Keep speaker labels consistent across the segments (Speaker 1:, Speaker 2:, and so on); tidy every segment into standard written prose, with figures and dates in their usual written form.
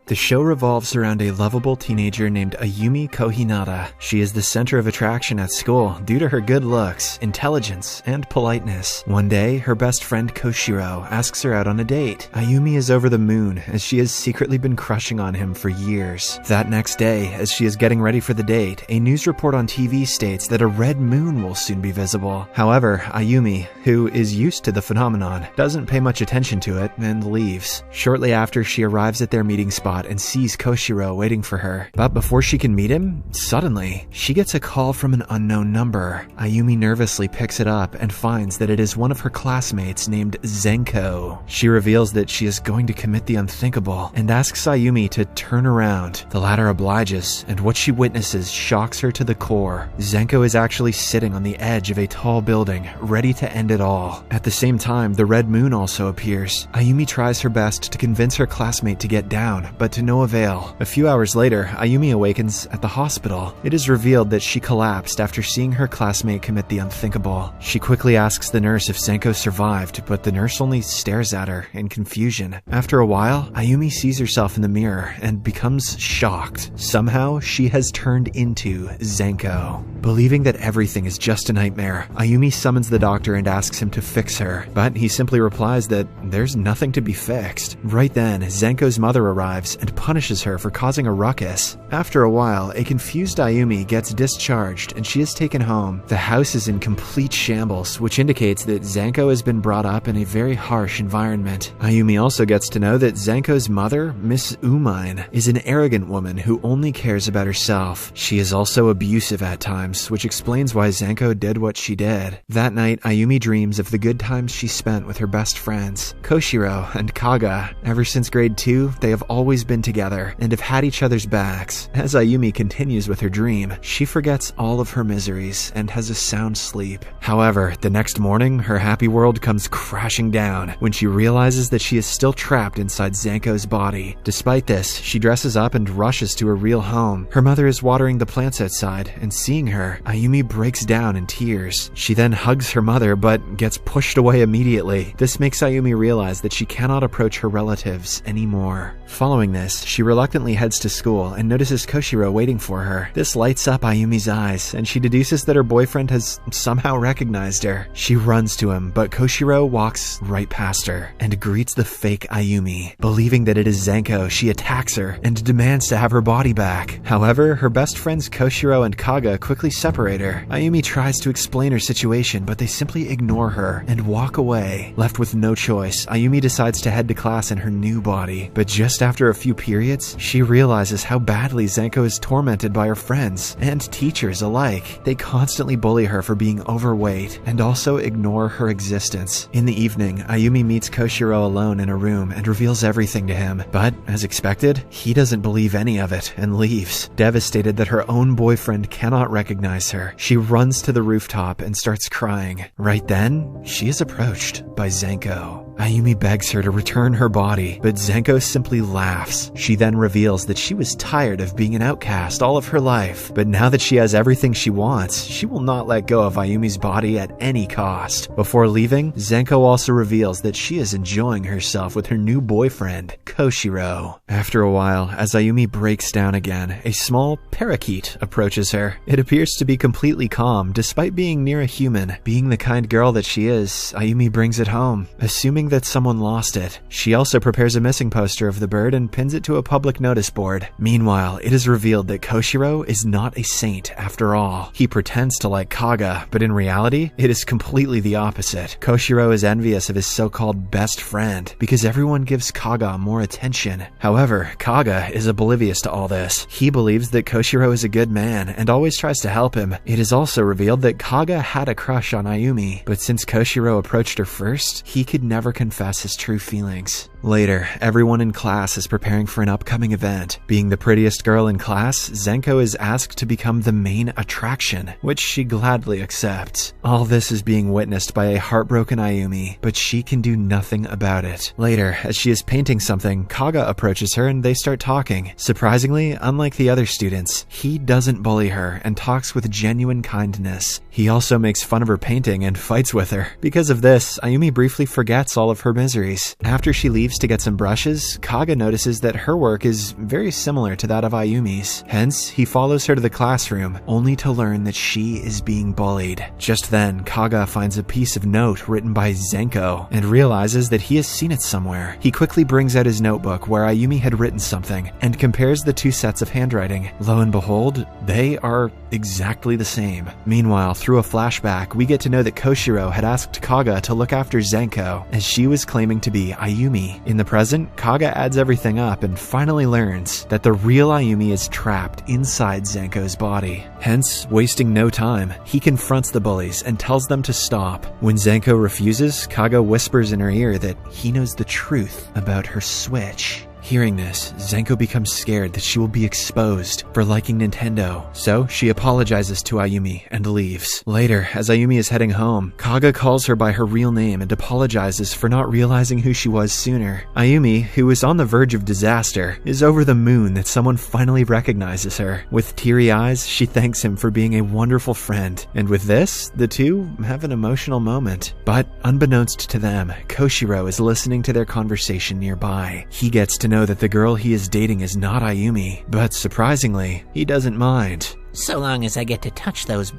Speaker 1: The show revolves around a lovable teenager named Ayumi Kohinata. She is the center of attraction at school due to her good looks, intelligence, and politeness. One day, her best friend Koshiro asks her out on a date. Ayumi is over the moon as she has secretly been crushing on him for years. That next day, as she is getting ready for the date, a news report on TV states that a red moon will soon be visible. However, Ayumi, who is used to the phenomenon, doesn't pay much attention to it and leaves. Shortly after, she arrives at their meeting spot and sees Koshiro waiting for her. But before she can meet him, suddenly, she gets a call from an unknown number. Ayumi nervously picks it up and finds that it is one of her classmates named Zenko. She reveals that she is going to commit the unthinkable and asks Ayumi to turn around. The latter obliges, and what she witnesses shocks her to the core. Zenko is actually sitting on the edge of a tall building, ready to end it all. At the same time, the red moon also appears. Ayumi tries her best to convince her classmate to get down, but to no avail. A few hours later, Ayumi awakens at the hospital. It is revealed that she collapsed after seeing her classmate commit the unthinkable. She quickly asks the nurse if Zenko survived, but the nurse only stares at her in confusion. After a while, Ayumi sees herself in the mirror and becomes shocked. Somehow, she has turned into Zenko. Believing that everything is just a nightmare, Ayumi summons the doctor and asks him to fix her, but he simply replies that there's nothing to be fixed. Right then, Zenko's mother arrives and punishes her for causing a ruckus. After a while, a confused Ayumi gets discharged and she is taken home. The house is in complete shambles, which indicates that Zenko has been brought up in a very harsh environment. Ayumi also gets to know that Zenko's mother, Miss Umine, is an arrogant woman who only cares about herself. She is also abusive at times, which explains why Zenko did what she did. That night, Ayumi dreams of the good times she spent with her best friends, Koshiro and Kaga. Ever since grade 2, they have always been together and have had each other's backs. As Ayumi continues with her dream, she forgets all of her miseries and has a sound sleep. However, the next morning, her happy world comes crashing down when she realizes that she is still trapped inside Zenko's body. Despite this, she dresses up and rushes to her real home. Her mother is watering the plants outside, and seeing her, Ayumi breaks down in tears. She then hugs her mother but gets pushed away immediately. This makes Ayumi realize that she cannot approach her relatives anymore. Following this, she reluctantly heads to school and notices Koshiro waiting for her. This lights up Ayumi's eyes, and she deduces that her boyfriend has somehow recognized her. She runs to him, but Koshiro walks right past her and greets the fake Ayumi. Believing that it is Zenko, she attacks her and demands to have her body back. However, her best friends Koshiro and Kaga quickly separate her. Ayumi tries to explain her situation, but they simply ignore her and walk away. Left with no choice, Ayumi decides to head to class in her new body, but just after a few periods, she realizes how badly Zenko is tormented by her friends and teachers alike. They constantly bully her for being overweight and also ignore her existence. In the evening, Ayumi meets Koshiro alone in a room and reveals everything to him, but as expected, he doesn't believe any of it and leaves. Devastated that her own boyfriend cannot recognize her, she runs to the rooftop and starts crying. Right then, she is approached by Zenko. Ayumi begs her to return her body, but Zenko simply laughs. She then reveals that she was tired of being an outcast all of her life, but now that she has everything she wants, she will not let go of Ayumi's body at any cost. Before leaving, Zenko also reveals that she is enjoying herself with her new boyfriend, Koshiro. After a while, as Ayumi breaks down again, a small parakeet approaches her. It appears to be completely calm, despite being near a human. Being the kind girl that she is, Ayumi brings it home, assuming that someone lost it. She also prepares a missing poster of the bird and pins it to a public notice board. Meanwhile, it is revealed that Koshiro is not a saint after all. He pretends to like Kaga, but in reality, it is completely the opposite. Koshiro is envious of his so-called best friend because everyone gives Kaga more attention. However, Kaga is oblivious to all this. He believes that Koshiro is a good man and always tries to help him. It is also revealed that Kaga had a crush on Ayumi, but since Koshiro approached her first, he could never confess his true feelings. Later, everyone in class is preparing for an upcoming event. Being the prettiest girl in class, Zenko is asked to become the main attraction, which she gladly accepts. All this is being witnessed by a heartbroken Ayumi, but she can do nothing about it. Later, as she is painting something, Kaga approaches her and they start talking. Surprisingly, unlike the other students, he doesn't bully her and talks with genuine kindness. He also makes fun of her painting and fights with her. Because of this, Ayumi briefly forgets all all of her miseries. After she leaves to get some brushes, Kaga notices that her work is very similar to that of Ayumi's. Hence, he follows her to the classroom, only to learn that she is being bullied. Just then, Kaga finds a piece of note written by Zenko and realizes that he has seen it somewhere. He quickly brings out his notebook where Ayumi had written something and compares the two sets of handwriting. Lo and behold, they are exactly the same. Meanwhile, through a flashback, we get to know that Koshiro had asked Kaga to look after Zenko, as she was claiming to be Ayumi. In the present, Kaga adds everything up and finally learns that the real Ayumi is trapped inside Zenko's body. Hence, wasting no time, he confronts the bullies and tells them to stop. When Zenko refuses, Kaga whispers in her ear that he knows the truth about her switch. Hearing this, Zenko becomes scared that she will be exposed for liking Nintendo, so she apologizes to Ayumi and leaves. Later, as Ayumi is heading home, Kaga calls her by her real name and apologizes for not realizing who she was sooner. Ayumi, who is on the verge of disaster, is over the moon that someone finally recognizes her. With teary eyes, she thanks him for being a wonderful friend, and with this, the two have an emotional moment. But unbeknownst to them, Koshiro is listening to their conversation nearby. He gets to know that the girl he is dating is not Ayumi, but surprisingly, he doesn't mind.
Speaker 2: So long as I get to touch those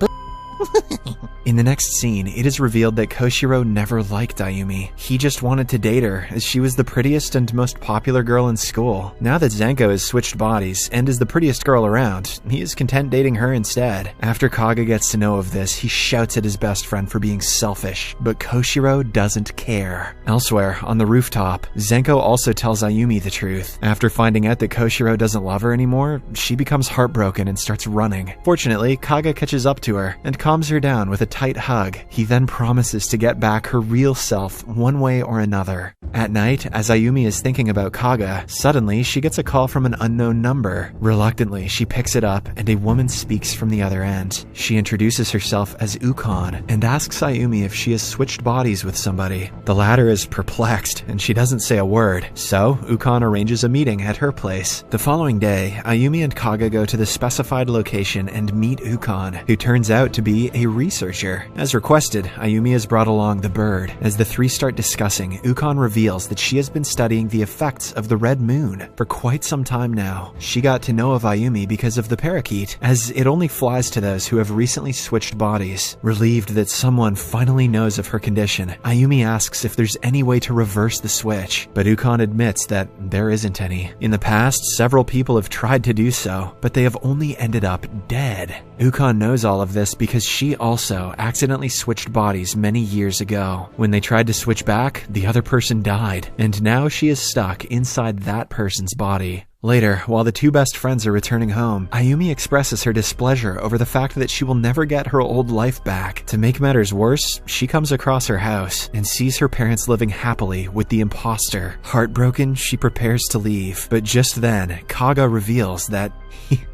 Speaker 1: In the next scene, it is revealed that Koshiro never liked Ayumi. He just wanted to date her, as she was the prettiest and most popular girl in school. Now that Zenko has switched bodies and is the prettiest girl around, he is content dating her instead. After Kaga gets to know of this, he shouts at his best friend for being selfish, but Koshiro doesn't care. Elsewhere, on the rooftop, Zenko also tells Ayumi the truth. After finding out that Koshiro doesn't love her anymore, she becomes heartbroken and starts running. Fortunately, Kaga catches up to her and calms her down with a tight hug. He then promises to get back her real self one way or another. At night, as Ayumi is thinking about Kaga, suddenly she gets a call from an unknown number. Reluctantly, she picks it up and a woman speaks from the other end. She introduces herself as Ukon and asks Ayumi if she has switched bodies with somebody. The latter is perplexed and she doesn't say a word, so Ukon arranges a meeting at her place. The following day, Ayumi and Kaga go to the specified location and meet Ukon, who turns out to be a researcher. As requested, Ayumi has brought along the bird. As the three start discussing, Ukon reveals that she has been studying the effects of the red moon for quite some time now. She got to know of Ayumi because of the parakeet, as it only flies to those who have recently switched bodies. Relieved that someone finally knows of her condition, Ayumi asks if there's any way to reverse the switch, but Ukon admits that there isn't any. In the past, several people have tried to do so, but they have only ended up dead. Ukon knows all of this because she also accidentally switched bodies many years ago. When they tried to switch back, the other person died, and now she is stuck inside that person's body. Later, while the two best friends are returning home, Ayumi expresses her displeasure over the fact that she will never get her old life back. To make matters worse, she comes across her house and sees her parents living happily with the imposter. Heartbroken, she prepares to leave, but just then, Kaga reveals that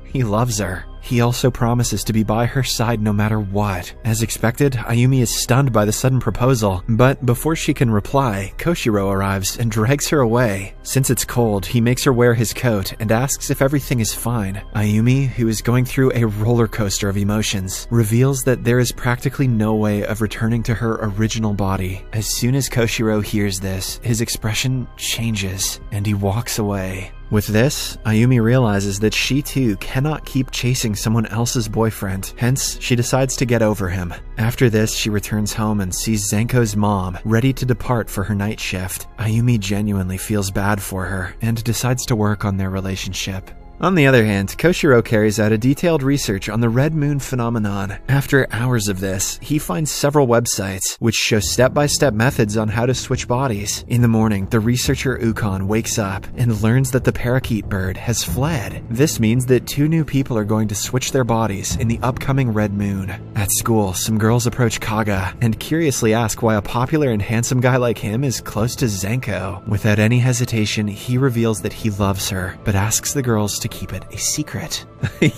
Speaker 1: he loves her. He also promises to be by her side no matter what. As expected, Ayumi is stunned by the sudden proposal, but before she can reply, Koshiro arrives and drags her away. Since it's cold, he makes her wear his coat and asks if everything is fine. Ayumi, who is going through a roller coaster of emotions, reveals that there is practically no way of returning to her original body. As soon as Koshiro hears this, his expression changes and he walks away. With this, Ayumi realizes that she too cannot keep chasing someone else's boyfriend, hence she decides to get over him. After this, she returns home and sees Zenko's mom ready to depart for her night shift. Ayumi genuinely feels bad for her and decides to work on their relationship. On the other hand, Koshiro carries out a detailed research on the red moon phenomenon. After hours of this, he finds several websites which show step-by-step methods on how to switch bodies. In the morning, the researcher Ukon wakes up and learns that the parakeet bird has fled. This means that two new people are going to switch their bodies in the upcoming red moon. At school, some girls approach Kaga and curiously ask why a popular and handsome guy like him is close to Zenko. Without any hesitation, he reveals that he loves her, but asks the girls to keep it a secret.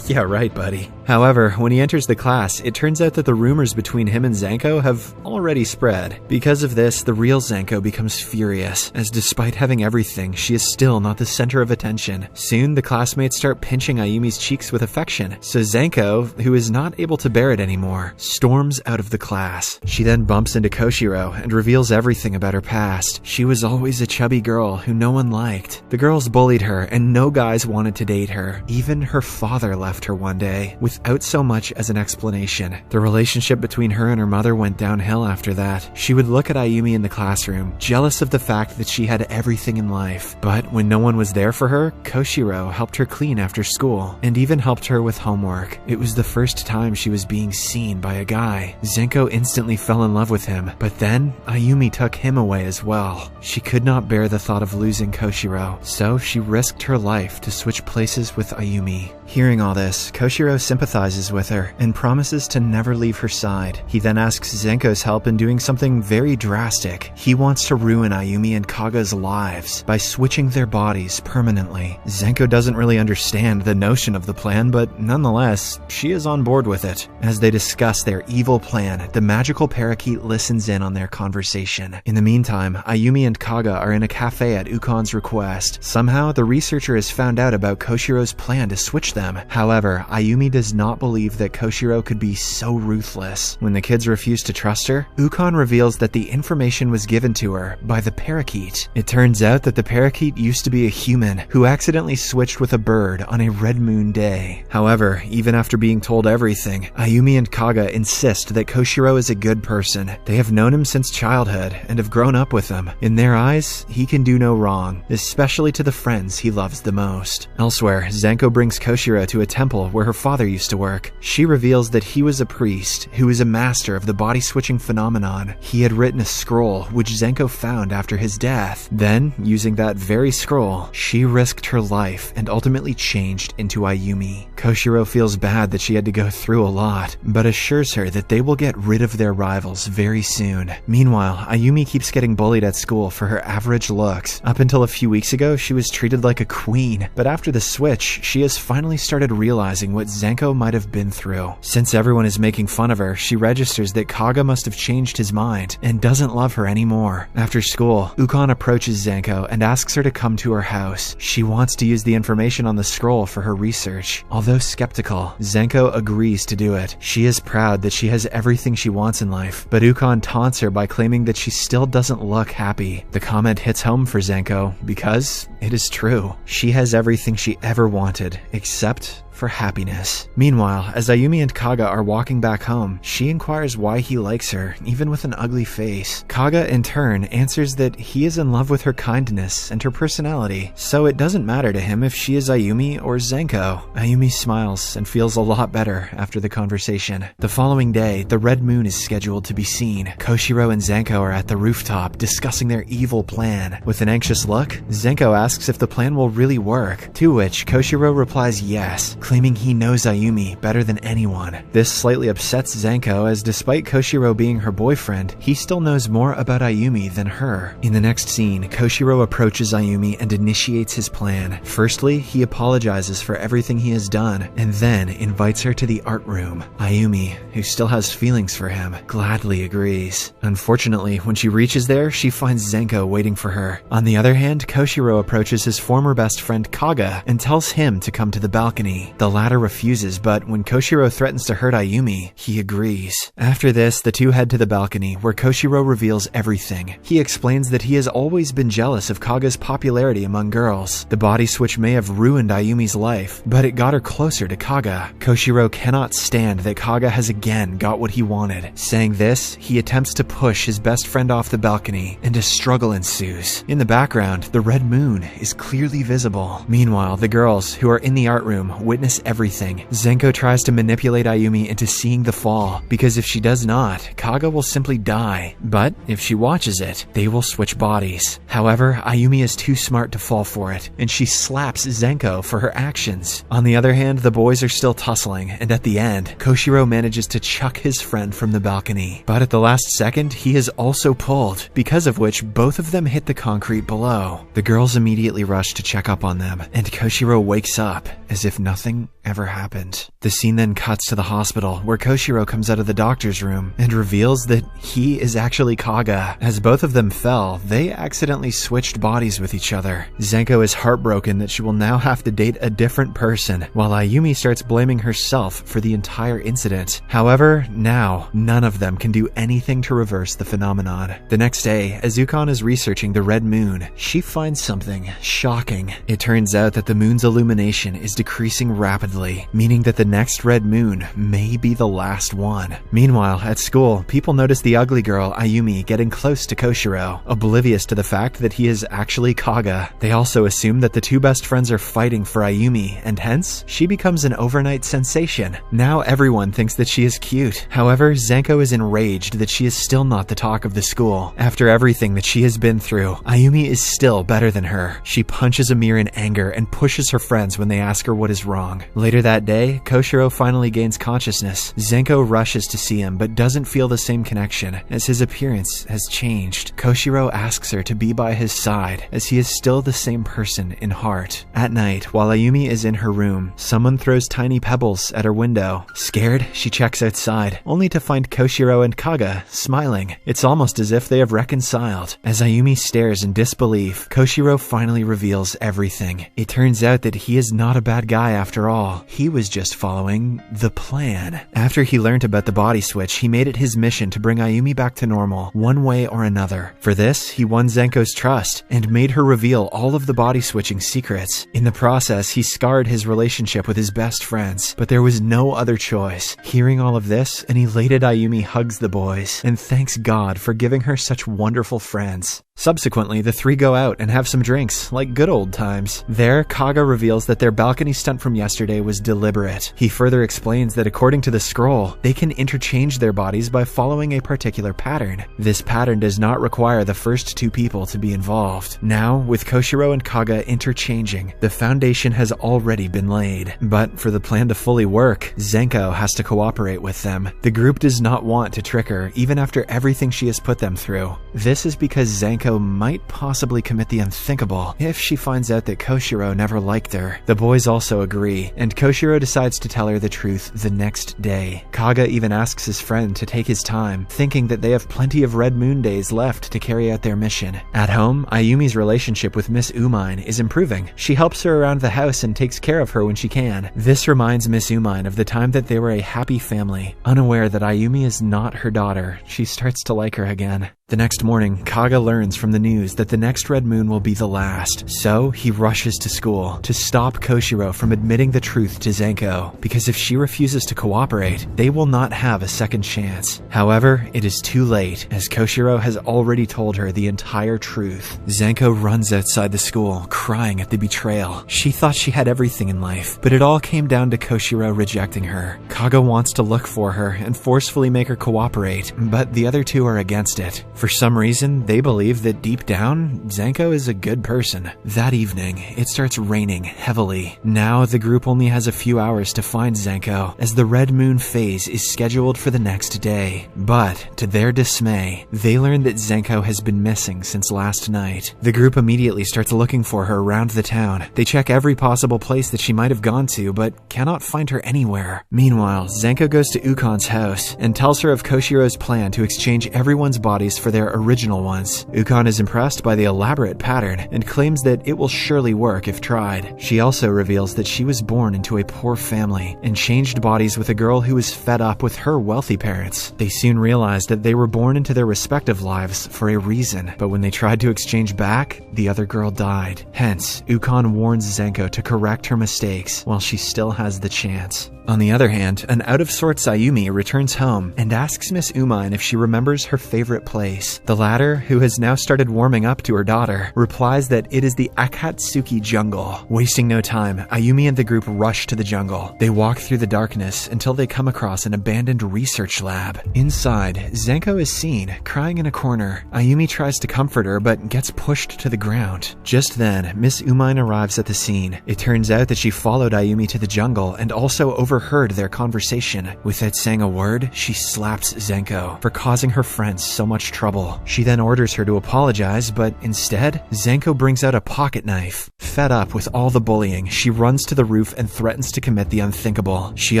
Speaker 1: Yeah, right, buddy. However, when he enters the class, it turns out that the rumors between him and Zenko have already spread. Because of this, the real Zenko becomes furious, as despite having everything, she is still not the center of attention. Soon, the classmates start pinching Ayumi's cheeks with affection, so Zenko, who is not able to bear it anymore, storms out of the class. She then bumps into Koshiro and reveals everything about her past. She was always a chubby girl who no one liked. The girls bullied her and no guys wanted to date her. Even her father left her one day, without so much as an explanation. The relationship between her and her mother went downhill after that. She would look at Ayumi in the classroom, jealous of the fact that she had everything in life. But when no one was there for her, Koshiro helped her clean after school, and even helped her with homework. It was the first time she was being seen by a guy. Zenko instantly fell in love with him, but then Ayumi took him away as well. She could not bear the thought of losing Koshiro, so she risked her life to switch places with Ayumi. Hearing all this, Koshiro sympathizes with her and promises to never leave her side. He then asks Zenko's help in doing something very drastic. He wants to ruin Ayumi and Kaga's lives by switching their bodies permanently. Zenko doesn't really understand the notion of the plan, but nonetheless, she is on board with it. As they discuss their evil plan, the magical parakeet listens in on their conversation. In the meantime, Ayumi and Kaga are in a cafe at Ukon's request. Somehow, the researcher has found out about Koshiro's plan to switch them. However, Ayumi does not believe that Koshiro could be so ruthless. When the kids refuse to trust her, Ukon reveals that the information was given to her by the parakeet. It turns out that the parakeet used to be a human who accidentally switched with a bird on a red moon day. However, even after being told everything, Ayumi and Kaga insist that Koshiro is a good person. They have known him since childhood and have grown up with him. In their eyes, he can do no wrong, especially to the friends he loves the most. Elsewhere, Zenko brings Koshiro to a temple where her father used to work. She reveals that he was a priest who was a master of the body-switching phenomenon. He had written a scroll which Zenko found after his death. Then, using that very scroll, she risked her life and ultimately changed into Ayumi. Koshiro feels bad that she had to go through a lot, but assures her that they will get rid of their rivals very soon. Meanwhile, Ayumi keeps getting bullied at school for her average looks. Up until a few weeks ago, she was treated like a queen, but after the switch, she has finally started realizing what Zenko might have been through. Since everyone is making fun of her, she registers that Kaga must have changed his mind and doesn't love her anymore. After school, Ukon approaches Zenko and asks her to come to her house. She wants to use the information on the scroll for her research. Although skeptical, Zenko agrees to do it. She is proud that she has everything she wants in life, but Ukon taunts her by claiming that she still doesn't look happy. The comment hits home for Zenko because it is true. She has everything she ever wanted, except for happiness. Meanwhile, as Ayumi and Kaga are walking back home, she inquires why he likes her, even with an ugly face. Kaga, in turn, answers that he is in love with her kindness and her personality, so it doesn't matter to him if she is Ayumi or Zenko. Ayumi smiles and feels a lot better after the conversation. The following day, the red moon is scheduled to be seen. Koshiro and Zenko are at the rooftop discussing their evil plan. With an anxious look, Zenko asks if the plan will really work, to which Koshiro replies yes, claiming he knows Ayumi better than anyone. This slightly upsets Zenko, as despite Koshiro being her boyfriend, he still knows more about Ayumi than her. In the next scene, Koshiro approaches Ayumi and initiates his plan. Firstly, he apologizes for everything he has done, and then invites her to the art room. Ayumi, who still has feelings for him, gladly agrees. Unfortunately, when she reaches there, she finds Zenko waiting for her. On the other hand, Koshiro approaches his former best friend Kaga and tells him to come to the balcony. The latter refuses, but when Koshiro threatens to hurt Ayumi, he agrees. After this, the two head to the balcony, where Koshiro reveals everything. He explains that he has always been jealous of Kaga's popularity among girls. The body switch may have ruined Ayumi's life, but it got her closer to Kaga. Koshiro cannot stand that Kaga has again got what he wanted. Saying this, he attempts to push his best friend off the balcony, and a struggle ensues. In the background, the red moon is clearly visible. Meanwhile, the girls, who are in the art room, witness everything. Zenko tries to manipulate Ayumi into seeing the fall, because if she does not, Kaga will simply die. But if she watches it, they will switch bodies. However, Ayumi is too smart to fall for it, and she slaps Zenko for her actions. On the other hand, the boys are still tussling, and at the end, Koshiro manages to chuck his friend from the balcony. But at the last second, he is also pulled, because of which both of them hit the concrete below. The girls immediately rush to check up on them, and Koshiro wakes up as if nothing ever happened. The scene then cuts to the hospital, where Koshiro comes out of the doctor's room and reveals that he is actually Kaga. As both of them fell, they accidentally switched bodies with each other. Zenko is heartbroken that she will now have to date a different person, while Ayumi starts blaming herself for the entire incident. However, now, none of them can do anything to reverse the phenomenon. The next day, as Ukon is researching the red moon, she finds something shocking. It turns out that the moon's illumination is decreasing rapidly, meaning that the next red moon may be the last one. Meanwhile, at school, people notice the ugly girl, Ayumi, getting close to Koshiro, oblivious to the fact that he is actually Kaga. They also assume that the two best friends are fighting for Ayumi, and hence, she becomes an overnight sensation. Now everyone thinks that she is cute. However, Zenko is enraged that she is still not the talk of the school. After everything that she has been through, Ayumi is still better than her. She punches Amir in anger and pushes her friends when they ask her what is wrong. Later that day, Koshiro finally gains consciousness. Zenko rushes to see him but doesn't feel the same connection, as his appearance has changed. Koshiro asks her to be by his side, as he is still the same person in heart. At night, while Ayumi is in her room, someone throws tiny pebbles at her window. Scared, she checks outside, only to find Koshiro and Kaga smiling. It's almost as if they have reconciled. As Ayumi stares in disbelief, Koshiro finally reveals everything. It turns out that he is not a bad guy after all. He was just following the plan. After he learned about the body switch, he made it his mission to bring Ayumi back to normal, one way or another. For this, he won Zenko's trust and made her reveal all of the body switching secrets. In the process, he scarred his relationship with his best friends, but there was no other choice. Hearing all of this, an elated Ayumi hugs the boys and thanks God for giving her such wonderful friends. Subsequently, the three go out and have some drinks, like good old times. There, Kaga reveals that their balcony stunt from yesterday was deliberate. He further explains that according to the scroll, they can interchange their bodies by following a particular pattern. This pattern does not require the first two people to be involved. Now, with Koshiro and Kaga interchanging, the foundation has already been laid. But for the plan to fully work, Zenko has to cooperate with them. The group does not want to trick her, even after everything she has put them through. This is because Zenko might possibly commit the unthinkable if she finds out that Koshiro never liked her. The boys also agree, and Koshiro decides to tell her the truth the next day. Kaga even asks his friend to take his time, thinking that they have plenty of Red Moon days left to carry out their mission. At home, Ayumi's relationship with Miss Umine is improving. She helps her around the house and takes care of her when she can. This reminds Miss Umine of the time that they were a happy family. Unaware that Ayumi is not her daughter, she starts to like her again. The next morning, Kaga learns from the news that the next red moon will be the last, so he rushes to school to stop Koshiro from admitting the truth to Zenko, because if she refuses to cooperate, they will not have a second chance. However, it is too late, as Koshiro has already told her the entire truth. Zenko runs outside the school, crying at the betrayal. She thought she had everything in life, but it all came down to Koshiro rejecting her. Kaga wants to look for her and forcefully make her cooperate, but the other two are against it. For some reason, they believe that deep down, Zenko is a good person. That evening, it starts raining heavily. Now, the group only has a few hours to find Zenko, as the Red Moon phase is scheduled for the next day. But, to their dismay, they learn that Zenko has been missing since last night. The group immediately starts looking for her around the town. They check every possible place that she might have gone to, but cannot find her anywhere. Meanwhile, Zenko goes to Ukon's house and tells her of Koshiro's plan to exchange everyone's bodies for their original ones. Ukon is impressed by the elaborate pattern and claims that it will surely work if tried. She also reveals that she was born into a poor family and changed bodies with a girl who was fed up with her wealthy parents. They soon realized that they were born into their respective lives for a reason, but when they tried to exchange back, the other girl died. Hence, Ukon warns Zenko to correct her mistakes while she still has the chance. On the other hand, an out-of-sorts Ayumi returns home and asks Miss Umine if she remembers her favorite place. The latter, who has now started warming up to her daughter, replies that it is the Akatsuki jungle. Wasting no time, Ayumi and the group rush to the jungle. They walk through the darkness until they come across an abandoned research lab. Inside, Zenko is seen, crying in a corner. Ayumi tries to comfort her, but gets pushed to the ground. Just then, Miss Umine arrives at the scene. It turns out that she followed Ayumi to the jungle and also overheard their conversation. Without saying a word, she slaps Zenko for causing her friends so much trouble. She then orders her to apologize apologize, but instead, Zenko brings out a pocket knife. Fed up with all the bullying, she runs to the roof and threatens to commit the unthinkable. She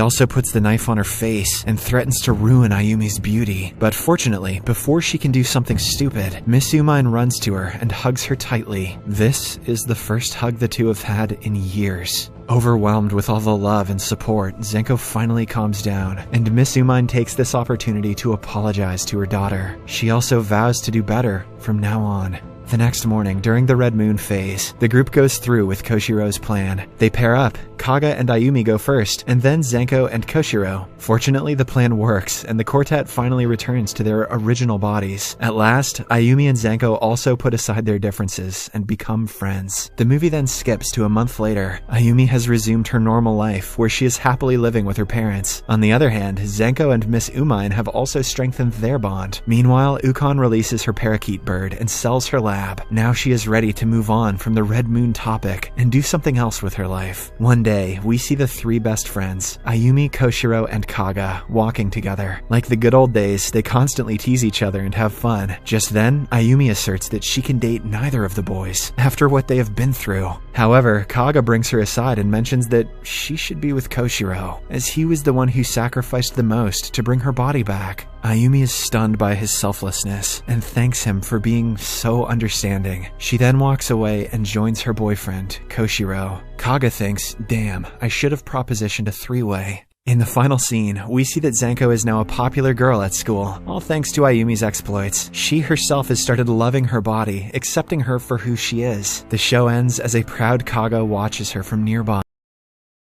Speaker 1: also puts the knife on her face and threatens to ruin Ayumi's beauty. But fortunately, before she can do something stupid, Miss Umine runs to her and hugs her tightly. This is the first hug the two have had in years. Overwhelmed with all the love and support, Zenko finally calms down, and Miss Umine takes this opportunity to apologize to her daughter. She also vows to do better from now on. The next morning, during the Red Moon phase, the group goes through with Koshiro's plan. They pair up. Kaga and Ayumi go first, and then Zenko and Koshiro. Fortunately, the plan works, and the quartet finally returns to their original bodies. At last, Ayumi and Zenko also put aside their differences and become friends. The movie then skips to a month later. Ayumi has resumed her normal life, where she is happily living with her parents. On the other hand, Zenko and Miss Umine have also strengthened their bond. Meanwhile, Ukon releases her parakeet bird and sells her lab. Now she is ready to move on from the Red Moon topic and do something else with her life. One day, we see the three best friends, Ayumi, Koshiro, and Kaga, walking together. Like the good old days, they constantly tease each other and have fun. Just then, Ayumi asserts that she can date neither of the boys, after what they have been through. However, Kaga brings her aside and mentions that she should be with Koshiro, as he was the one who sacrificed the most to bring her body back. Ayumi is stunned by his selflessness and thanks him for being so understanding. She then walks away and joins her boyfriend, Koshiro. Kaga thinks, damn, I should have propositioned a three-way. In the final scene, we see that Zenko is now a popular girl at school, all thanks to Ayumi's exploits. She herself has started loving her body, accepting her for who she is. The show ends as a proud Kaga watches her from nearby.